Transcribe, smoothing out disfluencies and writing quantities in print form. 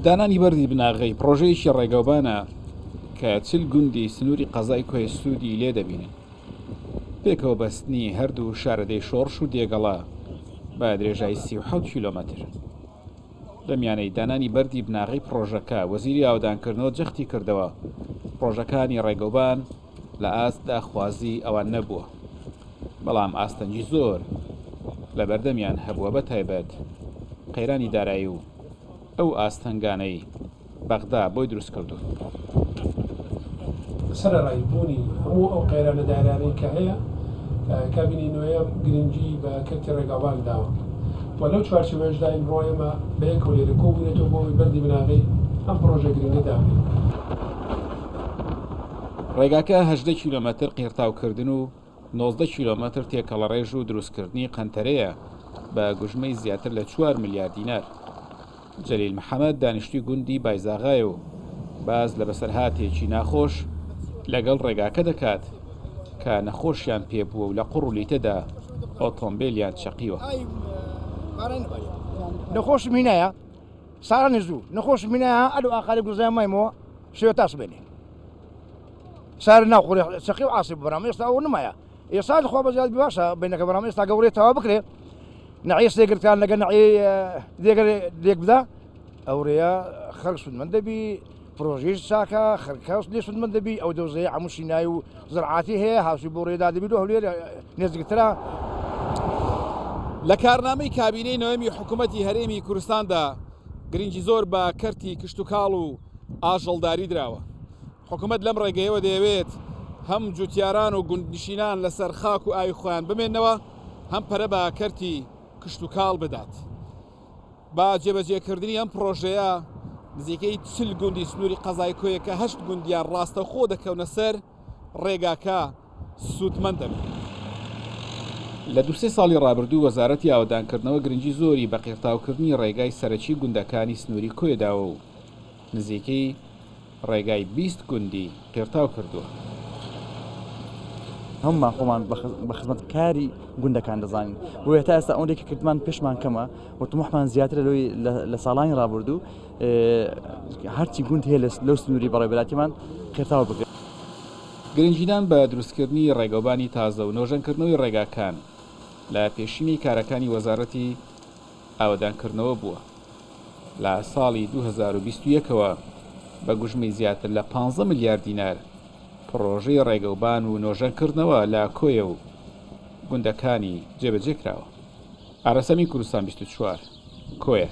دانانی بەردی بناغی پرۆژەیەکی ڕێگەوبانە کە چل گوندی سنووری قەزای کۆی سوودی لێ دەبینن. پێکەوە بەستنی هەردوو شارەدەی شۆڕش و دێگەڵا بە درێژای 37 کیلۆمەتر. لەمیانەی دانانی بەردی بناغی پرۆژەکە وەزیری ئاودانکردنەوە جەختی کردەوە پرۆژەکانی ڕێگەوبان لە ئاستدا خوازی ئەوان نەبووە، بەڵام ئاستەنجی زۆر لە بەردەمیان هەبووە، بە تایبەت قەیرانی دارایی و ئەو ئاستەنگانەی بەغدا بۆی دروست کردو. سەرڕایبوونی هەموو ئەو قەیرانە دارانەی کە هەیە کابینی نوێیە گرنگی بە کەرتی ڕێگاوان داوە و لەو چوارچێوەشدا ئێمڕۆ ئێمە بە یەک لێرە کۆبوونێتەوە بۆی بەردی بناغی ئەم پرۆژە گرنگی دابێت. ڕێگاکە 18 کیلۆمەتر قیرتاوکردن و 19 کیلۆمەتر تێکەڵە ڕێژ و دروستکردنی قەنتەرەیە بە گوژمەی زیاتر لە 4 میلیارد دینار. جەلیل محەممەد دانیشتوی گوندی بایزاغایە و باز لە بەسەرهاتێکی ناخۆش لەگەڵ ڕێگاکە دەکات کە نەخۆشیان پێبووە و لە قوڕ و لیتەدا ئۆتۆمبیلیان چەقیوە. نەخۆش مینایە سارە نزوو نەخۆش مینایە ئەلو ئاخاری گوزای مایمەوە شوێ تاس بێنێ سار ناوخۆری چەقی و ئاسی بەرام ئێستا ئەو نمایە ئێستا خوا بەزیاد باشە بینەکە بەرام ئێستا گەورێتەوە بکرێ نەعی سێگرتان لەگە نەعی دێک بدا ئەوڕێە خەرق سودمەند دەبی پرۆژەی چاکە خەرکەوت لێ سودمەند دەبی ئەو دەوزەیە هەموو شینای و زەرعاتی هەیە هاوسی بۆ ڕێدا دەبی و هەولێر نێزگترا. لە کارنامەی کابینەی نوێمی حکوومەتی هەرێمی کوردستاندا گرنگی زۆر بە کەرتی کشت و کاڵ و ئاژەڵداری دراوە. حکوومەت لەم ڕێگەیەوە دەیەوێت هەم جوتیاران و گوندنشینان لەسەر خاک و ئاوی خۆیان بمێنەوە، هەم پەرە بە کەرتی کشت و کاڵ بدات. با جێبەجێکردنی ئەم پرۆژەیە نزیکەی 40 گوندی سنووری قەزای کۆیە کە 8 گوندیان ڕاستەوخۆ دەکەونە سەر ڕێگاکە سوودمەند دەبێت. لە 2-3 ساڵی ڕابردوو وەزارەتی ئاودانکردنەوە گرنگی زۆری بە قیرتاوکردنی ڕێگای سەرەکی گوندەکانی سنووری کۆیداوە و نزیکەی ڕێگای 20 گوندی قیرتاو کردووە. هەممان خۆمان بە خزمەتکاری گوندەکان دەزانین بۆ تا ئێستا ئەوەندێکی کردمان پێشمان کەمە و تموحمان زیاترە لە ساڵانی ڕابردوو هەرچی گوند هەیە لەو سنووری بەڕێوەبەراتیمان قیرتاو بکرێت. گرنگیدان بە دروستکردنی ڕێگەوبانی تازە و نۆژەنکردنەوەی ڕێگاکان لە پێشینی کارەکانی وەزارەتی ئاودانکردنەوە بووە. لە ساڵی 2021ەوە بە گوژمەی زیاتر لە 15 میلیارد دینار پرۆژەی ڕێگەوبان و نۆژەنکردنەوە لە کۆیە و گوندەکانی جێبەجێ کراوە. ئارەسەمی کوردستان 24 کۆیە.